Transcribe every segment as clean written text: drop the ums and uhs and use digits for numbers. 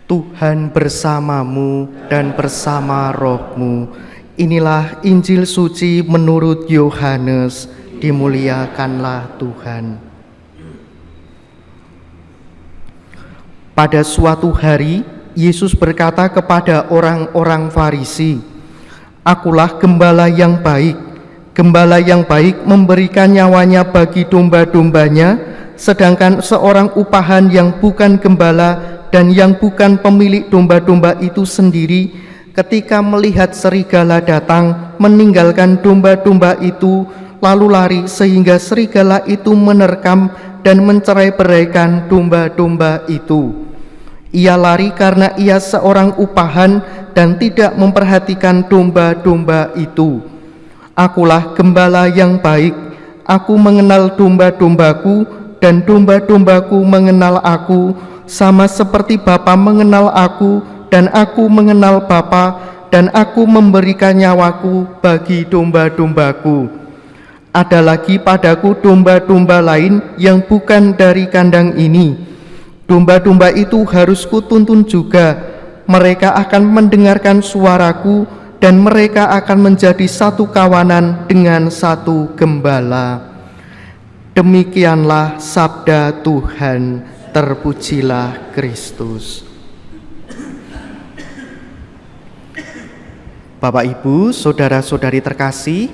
Tuhan bersamamu dan bersama rohmu. Inilah Injil suci menurut Yohanes. Dimuliakanlah Tuhan. Pada suatu hari, Yesus berkata kepada orang-orang Farisi, "Akulah gembala yang baik. Gembala yang baik memberikan nyawanya bagi domba-dombanya, sedangkan seorang upahan yang bukan gembala dan yang bukan pemilik domba-domba itu sendiri, ketika melihat serigala datang, meninggalkan domba-domba itu, lalu lari sehingga serigala itu menerkam dan mencerai-beraikan domba-domba itu. Ia lari karena ia seorang upahan dan tidak memperhatikan domba-domba itu. Akulah gembala yang baik. Aku mengenal domba-dombaku dan domba-dombaku mengenal aku, sama seperti Bapa mengenal aku dan aku mengenal Bapa, dan aku memberikan nyawaku bagi domba-dombaku. Ada lagi padaku domba-domba lain yang bukan dari kandang ini. Domba-domba itu harus kutuntun juga. Mereka akan mendengarkan suaraku dan mereka akan menjadi satu kawanan dengan satu gembala." Demikianlah sabda Tuhan. Terpujilah Kristus. Bapak, Ibu, saudara-saudari terkasih,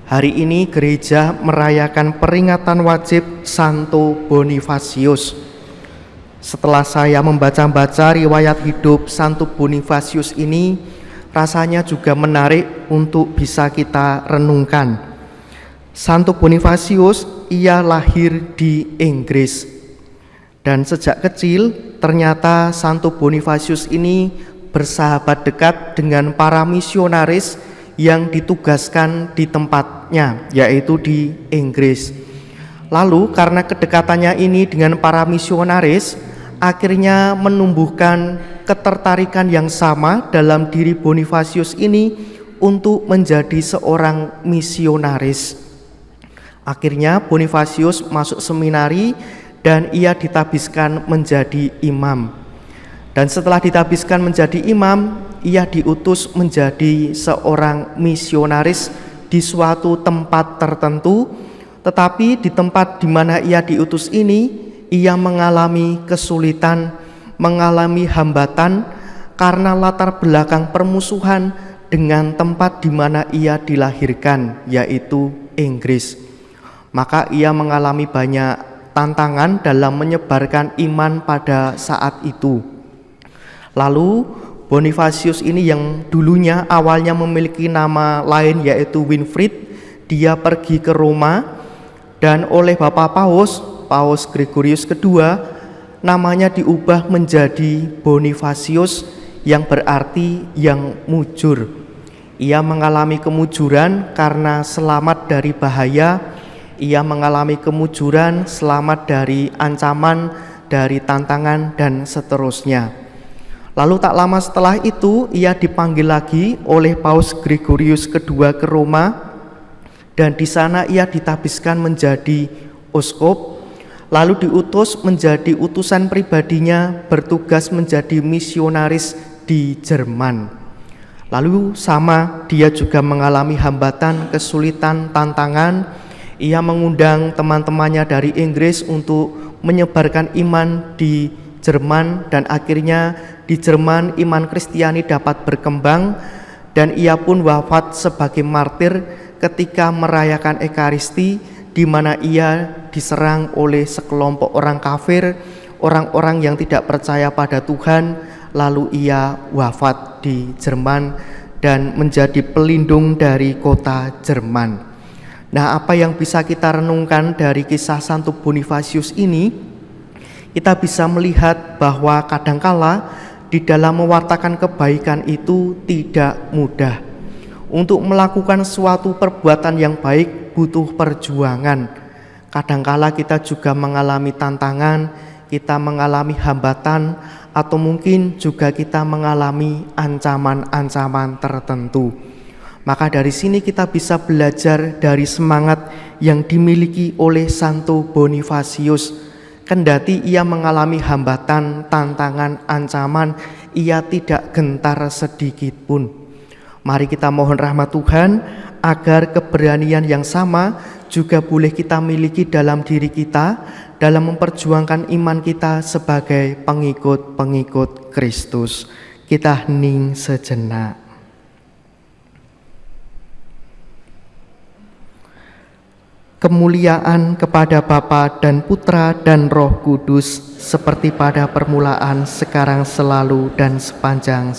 hari ini gereja merayakan peringatan wajib Santo Bonifasius. Setelah saya membaca-baca riwayat hidup Santo Bonifasius ini, rasanya juga menarik untuk bisa kita renungkan. Santo Bonifasius, ia lahir di Inggris. Dan sejak kecil ternyata Santo Bonifasius ini bersahabat dekat dengan para misionaris yang ditugaskan di tempatnya, yaitu di Inggris. Lalu karena kedekatannya ini dengan para misionaris, akhirnya menumbuhkan ketertarikan yang sama dalam diri Bonifasius ini untuk menjadi seorang misionaris. Akhirnya Bonifasius masuk seminari dan ia ditabiskan menjadi imam. Dan setelah ditabiskan menjadi imam, ia diutus menjadi seorang misionaris di suatu tempat tertentu. Tetapi di tempat di mana ia diutus ini, ia mengalami kesulitan, mengalami hambatan karena latar belakang permusuhan dengan tempat di mana ia dilahirkan, yaitu Inggris. Maka ia mengalami banyak tantangan dalam menyebarkan iman pada saat itu. Lalu Bonifasius ini yang dulunya awalnya memiliki nama lain yaitu Winfrid, dia pergi ke Roma dan oleh Bapak Paus Gregorius II, namanya diubah menjadi Bonifasius yang berarti yang mujur. Ia mengalami kemujuran karena selamat dari bahaya. Ia mengalami kemujuran, selamat dari ancaman, dari tantangan, dan seterusnya. Lalu tak lama setelah itu, ia dipanggil lagi oleh Paus Gregorius II ke Roma, dan di sana ia ditabiskan menjadi uskup, lalu diutus menjadi utusan pribadinya, bertugas menjadi misionaris di Jerman. Lalu sama, dia juga mengalami hambatan, kesulitan, tantangan. Ia mengundang teman-temannya dari Inggris untuk menyebarkan iman di Jerman, dan akhirnya di Jerman iman Kristiani dapat berkembang dan ia pun wafat sebagai martir ketika merayakan Ekaristi, di mana ia diserang oleh sekelompok orang kafir, orang-orang yang tidak percaya pada Tuhan, lalu ia wafat di Jerman dan menjadi pelindung dari kota Jerman. Nah, apa yang bisa kita renungkan dari kisah Santo Bonifasius ini? Kita bisa melihat bahwa kadangkala di dalam mewartakan kebaikan itu tidak mudah. Untuk melakukan suatu perbuatan yang baik butuh perjuangan. Kadangkala kita juga mengalami tantangan, kita mengalami hambatan, atau mungkin juga kita mengalami ancaman-ancaman tertentu. Maka dari sini kita bisa belajar dari semangat yang dimiliki oleh Santo Bonifasius. Kendati ia mengalami hambatan, tantangan, ancaman, ia tidak gentar sedikit pun. Mari kita mohon rahmat Tuhan agar keberanian yang sama juga boleh kita miliki dalam diri kita dalam memperjuangkan iman kita sebagai pengikut-pengikut Kristus. Kita hening sejenak. Kemuliaan kepada Bapa dan Putra dan Roh Kudus, seperti pada permulaan, sekarang, selalu, dan sepanjang